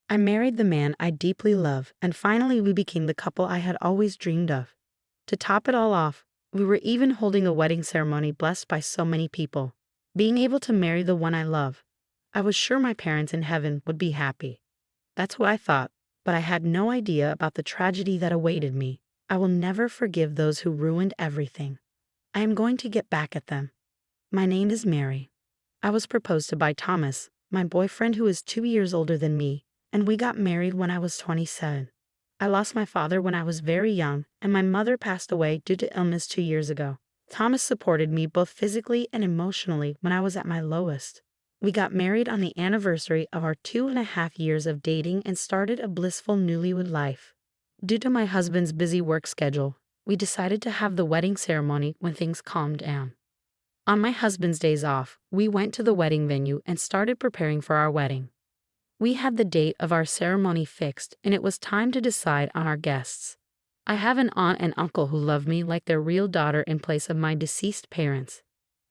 I married the man I deeply love, and finally we became the couple I had always dreamed of. To top it all off, we were even holding a wedding ceremony blessed by so many people. Being able to marry the one I love, I was sure my parents in heaven would be happy. That's what I thought, but I had no idea about the tragedy that awaited me. I will never forgive those who ruined everything. I am going to get back at them. My name is Mary. I was proposed to by Thomas, my boyfriend who is 2 years older than me, and we got married when I was 27. I lost my father when I was very young, and my mother passed away due to illness 2 years ago. Thomas supported me both physically and emotionally when I was at my lowest. We got married on the anniversary of our 2.5 years of dating and started a blissful newlywed life. Due to my husband's busy work schedule, we decided to have the wedding ceremony when things calmed down. On my husband's days off, we went to the wedding venue and started preparing for our wedding. We had the date of our ceremony fixed, and it was time to decide on our guests. I have an aunt and uncle who love me like their real daughter in place of my deceased parents.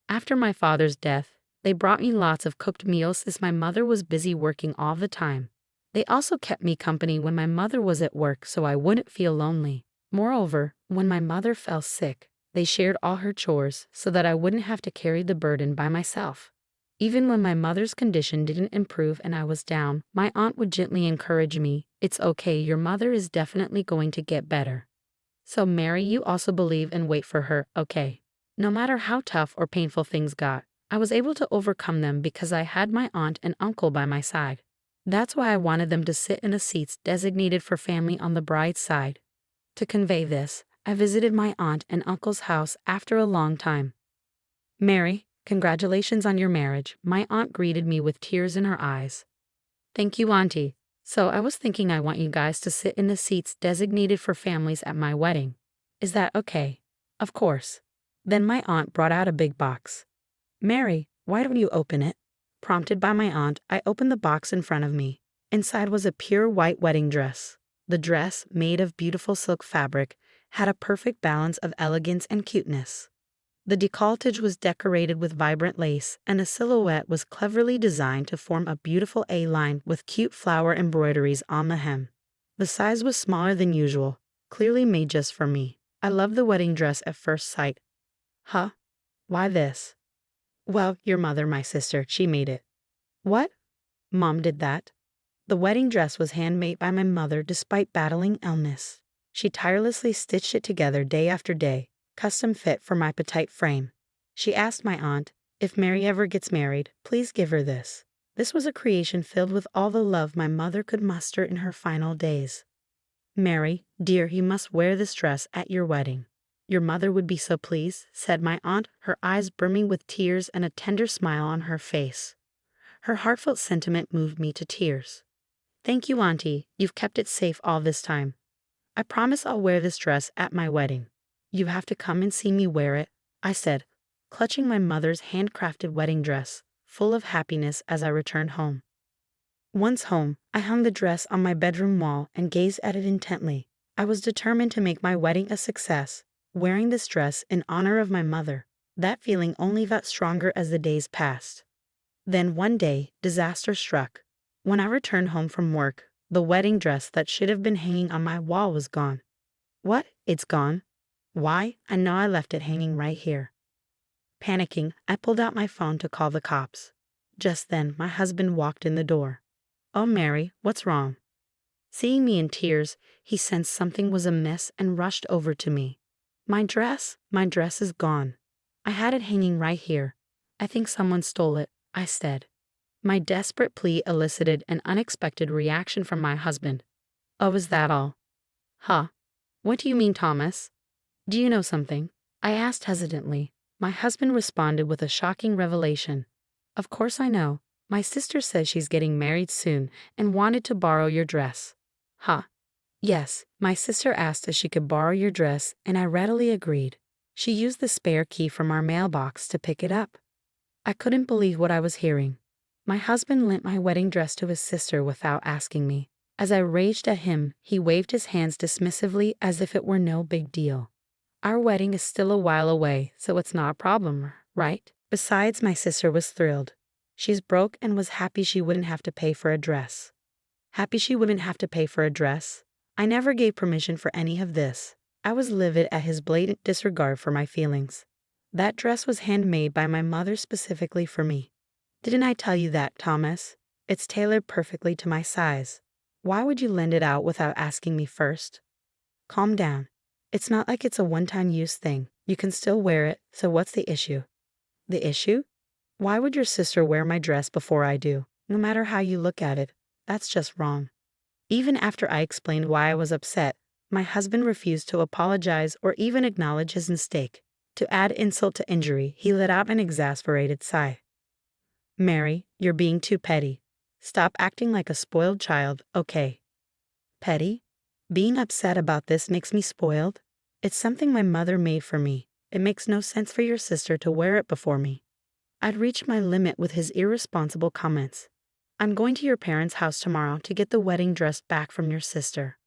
After my father's death, they brought me lots of cooked meals as my mother was busy working all the time. They also kept me company when my mother was at work so I wouldn't feel lonely. Moreover, when my mother fell sick, they shared all her chores so that I wouldn't have to carry the burden by myself. Even when my mother's condition didn't improve and I was down, my aunt would gently encourage me, "It's okay, your mother is definitely going to get better. So Mary, you also believe and wait for her, okay?" No matter how tough or painful things got, I was able to overcome them because I had my aunt and uncle by my side. That's why I wanted them to sit in the seats designated for family on the bride's side. To convey this, I visited my aunt and uncle's house after a long time. "Mary, congratulations on your marriage," my aunt greeted me with tears in her eyes. "Thank you, Auntie. So I was thinking I want you guys to sit in the seats designated for families at my wedding. Is that okay?" "Of course." Then my aunt brought out a big box. "Mary, why don't you open it?" Prompted by my aunt, I opened the box in front of me. Inside was a pure white wedding dress. The dress, made of beautiful silk fabric, had a perfect balance of elegance and cuteness. The décolletage was decorated with vibrant lace, and the silhouette was cleverly designed to form a beautiful A-line with cute flower embroideries on the hem. The size was smaller than usual, clearly made just for me. I loved the wedding dress at first sight. "Huh? Why this?" "Well, your mother, my sister, she made it." "What? Mom did that?" The wedding dress was handmade by my mother despite battling illness. She tirelessly stitched it together day after day, custom fit for my petite frame. She asked my aunt, "If Mary ever gets married, please give her this." This was a creation filled with all the love my mother could muster in her final days. "Mary, dear, you must wear this dress at your wedding. Your mother would be so pleased," said my aunt, her eyes brimming with tears and a tender smile on her face. Her heartfelt sentiment moved me to tears. "Thank you, Auntie. You've kept it safe all this time. I promise I'll wear this dress at my wedding. You have to come and see me wear it," I said, clutching my mother's handcrafted wedding dress, full of happiness as I returned home. Once home, I hung the dress on my bedroom wall and gazed at it intently. I was determined to make my wedding a success, wearing this dress in honor of my mother. That feeling only got stronger as the days passed. Then one day, disaster struck. When I returned home from work, the wedding dress that should have been hanging on my wall was gone. "What? It's gone? Why? I know I left it hanging right here." Panicking, I pulled out my phone to call the cops. Just then, my husband walked in the door. "Oh, Mary, what's wrong?" Seeing me in tears, he sensed something was amiss and rushed over to me. My dress is gone. I had it hanging right here. I think someone stole it," I said. My desperate plea elicited an unexpected reaction from my husband. "Oh, is that all?" "Huh? What do you mean, Thomas? Do you know something?" I asked hesitantly. My husband responded with a shocking revelation. "Of course I know. My sister says she's getting married soon and wanted to borrow your dress." "Huh?" "Yes, my sister asked if she could borrow your dress, and I readily agreed. She used the spare key from our mailbox to pick it up." I couldn't believe what I was hearing. My husband lent my wedding dress to his sister without asking me. As I raged at him, he waved his hands dismissively as if it were no big deal. "Our wedding is still a while away, so it's not a problem, right?" Besides, my sister was thrilled. She's broke and was happy she wouldn't have to pay for a dress. happy she wouldn't have to pay for a dress. I never gave permission for any of this. I was livid at his blatant disregard for my feelings. That dress was handmade by my mother specifically for me. Didn't I tell you that, Thomas? It's tailored perfectly to my size. Why would you lend it out without asking me first? Calm down. It's not like it's a one-time use thing. You can still wear it, so what's the issue? The issue? Why would your sister wear my dress before I do? No matter how you look at it, that's just wrong. Even after I explained why I was upset, my husband refused to apologize or even acknowledge his mistake. To add insult to injury, he let out an exasperated sigh. Mary, you're being too petty. Stop acting like a spoiled child, okay? Petty? Being upset about this makes me spoiled? It's something my mother made for me. It makes no sense for your sister to wear it before me. I'd reached my limit with his irresponsible comments. I'm going to your parents' house tomorrow to get the wedding dress back from your sister.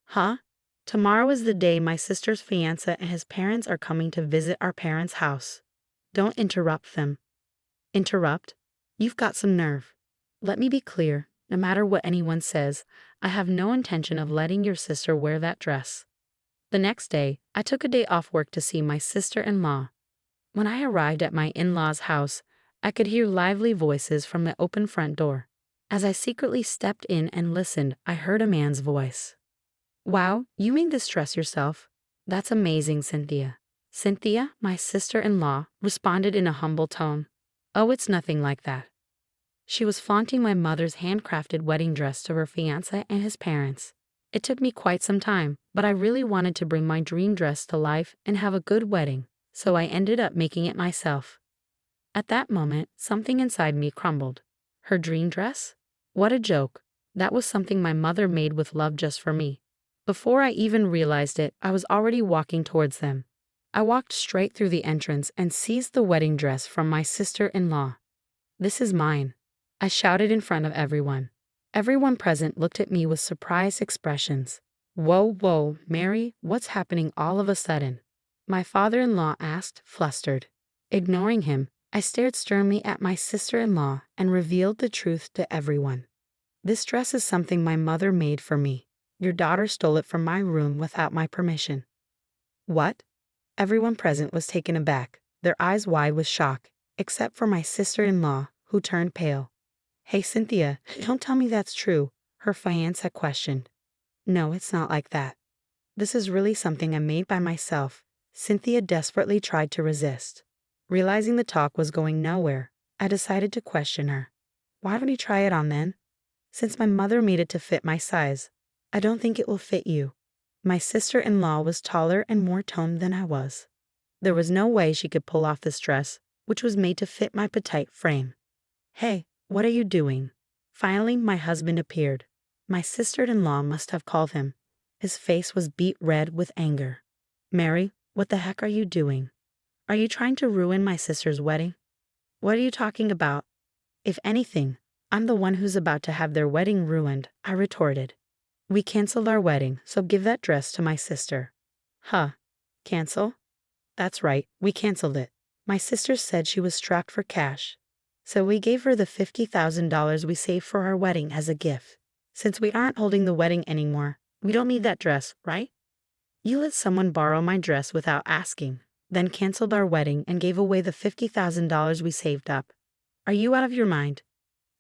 Huh? Tomorrow is the day my sister's fiancé and his parents are coming to visit our parents' house. Don't interrupt them. Interrupt? You've got some nerve. Let me be clear, no matter what anyone says, I have no intention of letting your sister wear that dress. The next day, I took a day off work to see my sister-in-law. When I arrived at my in-laws' house, I could hear lively voices from the open front door. As I secretly stepped in and listened, I heard a man's voice. Wow, you made this dress yourself? That's amazing, Cynthia. Cynthia, my sister-in-law, responded in a humble tone. Oh, it's nothing like that. She was flaunting my mother's handcrafted wedding dress to her fiancé and his parents. It took me quite some time, but I really wanted to bring my dream dress to life and have a good wedding, so I ended up making it myself. At that moment, something inside me crumbled. Her dream dress? What a joke. That was something my mother made with love just for me. Before I even realized it, I was already walking towards them. I walked straight through the entrance and seized the wedding dress from my sister-in-law. This is mine, I shouted in front of everyone. Everyone present looked at me with surprised expressions. Whoa, Mary, what's happening all of a sudden? My father-in-law asked, flustered. Ignoring him, I stared sternly at my sister-in-law and revealed the truth to everyone. This dress is something my mother made for me. Your daughter stole it from my room without my permission. What? Everyone present was taken aback, their eyes wide with shock, except for my sister-in-law, who turned pale. Hey, Cynthia, don't tell me that's true, her fiancé questioned. No, it's not like that. This is really something I made by myself. Cynthia desperately tried to resist. Realizing the talk was going nowhere, I decided to question her. Why don't you try it on then? Since my mother made it to fit my size, I don't think it will fit you. My sister-in-law was taller and more toned than I was. There was no way she could pull off this dress, which was made to fit my petite frame. Hey, what are you doing? Finally, my husband appeared. My sister-in-law must have called him. His face was beet red with anger. Mary, what the heck are you doing? Are you trying to ruin my sister's wedding? What are you talking about? If anything, I'm the one who's about to have their wedding ruined, I retorted. We canceled our wedding, so give that dress to my sister. Huh? Cancel? That's right, we canceled it. My sister said she was strapped for cash. So we gave her the $50,000 we saved for our wedding as a gift. Since we aren't holding the wedding anymore, we don't need that dress, right? You let someone borrow my dress without asking, then canceled our wedding and gave away the $50,000 we saved up. Are you out of your mind?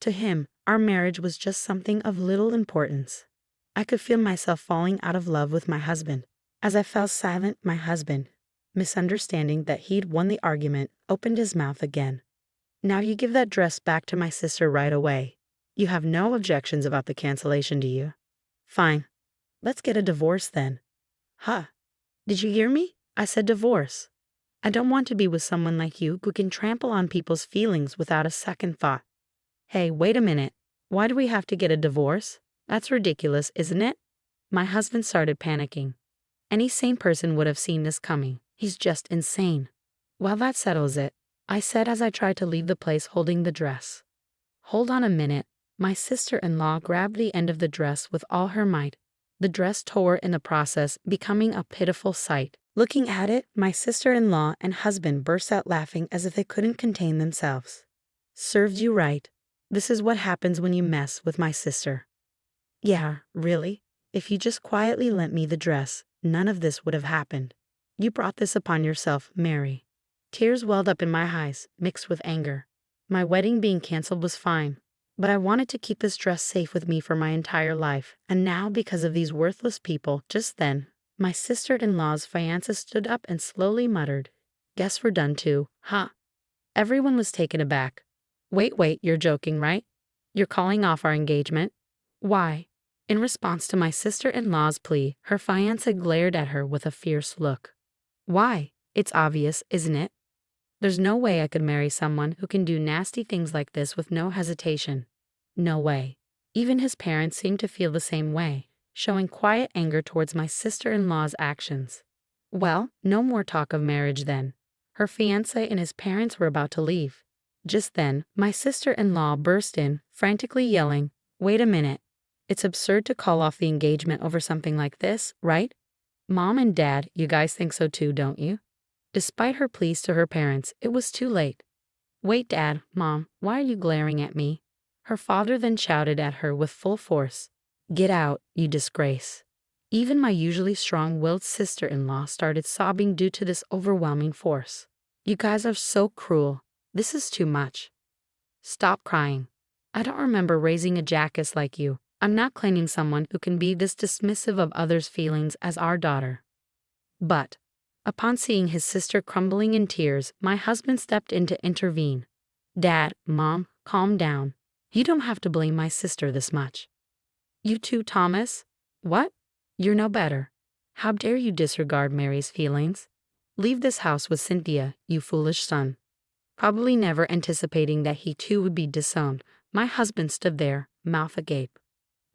To him, our marriage was just something of little importance. I could feel myself falling out of love with my husband. As I fell silent, my husband, misunderstanding that he'd won the argument, opened his mouth again. Now you give that dress back to my sister right away. You have no objections about the cancellation, do you? Fine. Let's get a divorce then. Huh? Did you hear me? I said divorce. I don't want to be with someone like you who can trample on people's feelings without a second thought. Hey, wait a minute. Why do we have to get a divorce? That's ridiculous, isn't it? My husband started panicking. Any sane person would have seen this coming. He's just insane. Well, that settles it, I said as I tried to leave the place holding the dress. Hold on a minute. My sister-in-law grabbed the end of the dress with all her might. The dress tore in the process, becoming a pitiful sight. Looking at it, my sister-in-law and husband burst out laughing as if they couldn't contain themselves. Served you right. This is what happens when you mess with my sister. Yeah, really? If you just quietly lent me the dress, none of this would have happened. You brought this upon yourself, Mary. Tears welled up in my eyes, mixed with anger. My wedding being canceled was fine, but I wanted to keep this dress safe with me for my entire life, and now because of these worthless people, just then, my sister-in-law's fiancé stood up and slowly muttered, "Guess we're done too, huh?" Everyone was taken aback. Wait, you're joking, right? You're calling off our engagement? Why? In response to my sister-in-law's plea, her fiancé glared at her with a fierce look. Why? It's obvious, isn't it? There's no way I could marry someone who can do nasty things like this with no hesitation. No way. Even his parents seemed to feel the same way, showing quiet anger towards my sister-in-law's actions. Well, no more talk of marriage then. Her fiancé and his parents were about to leave. Just then, my sister-in-law burst in, frantically yelling, "Wait a minute. It's absurd to call off the engagement over something like this, right? Mom and Dad, you guys think so too, don't you?" Despite her pleas to her parents, it was too late. "Wait, Dad, Mom, why are you glaring at me?" Her father then shouted at her with full force, "Get out, you disgrace." Even my usually strong-willed sister-in-law started sobbing due to this overwhelming force. "You guys are so cruel. This is too much. Stop crying. I don't remember raising a jackass like you. I'm not claiming someone who can be this dismissive of others' feelings as our daughter." But, upon seeing his sister crumbling in tears, my husband stepped in to intervene. "Dad, Mom, calm down. You don't have to blame my sister this much." "You too, Thomas? What? You're no better. How dare you disregard Mary's feelings? Leave this house with Cynthia, you foolish son." Probably never anticipating that he too would be disowned, my husband stood there, mouth agape.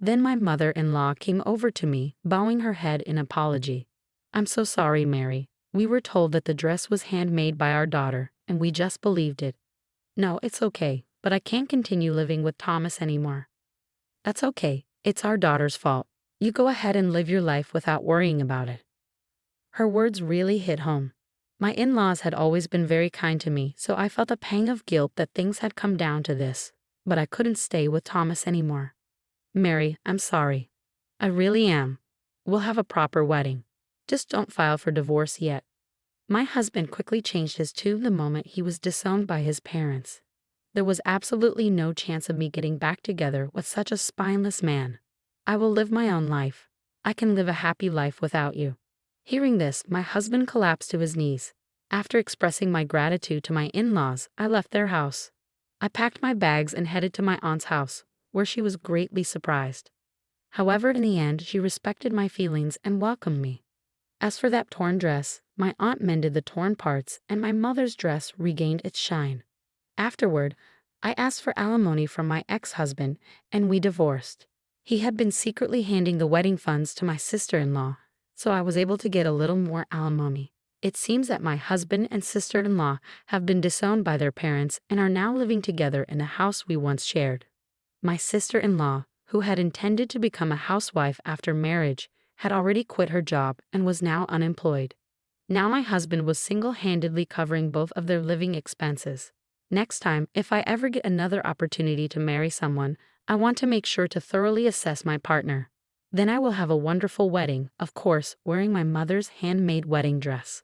Then my mother-in-law came over to me, bowing her head in apology. "I'm so sorry, Mary. We were told that the dress was handmade by our daughter, and we just believed it. No, it's okay, but I can't continue living with Thomas anymore." "That's okay. It's our daughter's fault. You go ahead and live your life without worrying about it." Her words really hit home. My in-laws had always been very kind to me, so I felt a pang of guilt that things had come down to this, but I couldn't stay with Thomas anymore. "Mary, I'm sorry. I really am. We'll have a proper wedding. Just don't file for divorce yet." My husband quickly changed his tune the moment he was disowned by his parents. There was absolutely no chance of me getting back together with such a spineless man. "I will live my own life. I can live a happy life without you." Hearing this, my husband collapsed to his knees. After expressing my gratitude to my in-laws, I left their house. I packed my bags and headed to my aunt's house, where she was greatly surprised. However, in the end, she respected my feelings and welcomed me. As for that torn dress, my aunt mended the torn parts, and my mother's dress regained its shine. Afterward, I asked for alimony from my ex-husband, and we divorced. He had been secretly handing the wedding funds to my sister-in-law, so I was able to get a little more alimony. It seems that my husband and sister-in-law have been disowned by their parents and are now living together in a house we once shared. My sister-in-law, who had intended to become a housewife after marriage, had already quit her job and was now unemployed. Now my husband was single-handedly covering both of their living expenses. Next time, if I ever get another opportunity to marry someone, I want to make sure to thoroughly assess my partner. Then I will have a wonderful wedding, of course, wearing my mother's handmade wedding dress.